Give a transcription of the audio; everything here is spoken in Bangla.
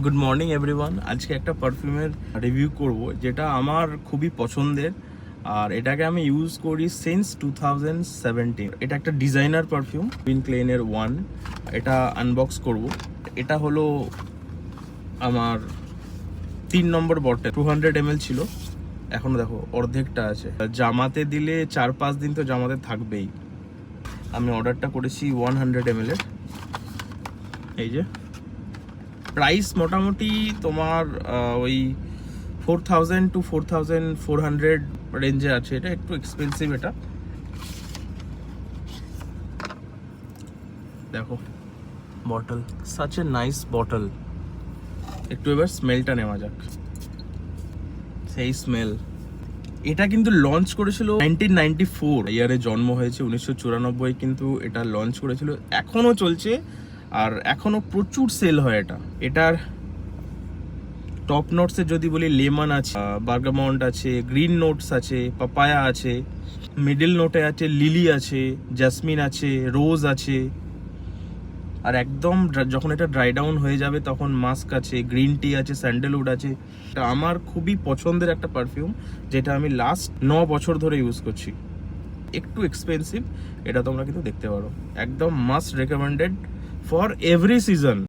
Good morning everyone. আজকে একটা পারফিউমের রিভিউ করব যেটা আমার খুবই পছন্দের, আর এটাকে আমি ইউজ করি সিন্স 2017। এটা একটা ডিজাইনার পারফিউম, উইন ক্লেনের ওয়ান। এটা আনবক্স করব। এটা হলো আমার 3 নম্বর বটল, 200 ml ছিল। এখনো দেখো অর্ধেকটা আছে। জামাতে দিলে 4-5 দিন তো জামাতে থাকবেই। আমি অর্ডারটা করেছি 100 ml এর। এই যে প্রাইস মোটামুটি তোমার ওই 4000 to 4400 রেঞ্জে আছে। এটা একটু এক্সপেন্সিভ। এটা দেখো bottle, such a nice bottle. একটু এবার স্মেলটা নেওয়া যাক। সেই স্মেল। এটা কিন্তু লঞ্চ করেছিল 1994 ইয়ারে, জন্ম হয়েছে 1994 কিন্তু এটা লঞ্চ করেছিল। এখনো চলছে আর এখনো প্রচুর সেল হয় এটা। এটার টপ নোটসে যদি বলি, লেমন আছে, বার্গামন্ট আছে, গ্রিন নোটস আছে, পাপায়া আছে, মিডল নোটে আছে লিলি আছে, জাসমিন আছে, রোজ আছে। আর একদম যখন এটা ড্রাই ডাউন হয়ে যাবে তখন মাস্ক আছে, গ্রিন টি আছে, স্যান্ডেলউড আছে। এটা আমার খুবই পছন্দের একটা পারফিউম, যেটা আমি লাস্ট 9 বছর ধরে ইউজ করছি। একটু এক্সপেন্সিভ, এটা তোমরা কিন্তু দেখতে পারো। একদম must recommended for every season.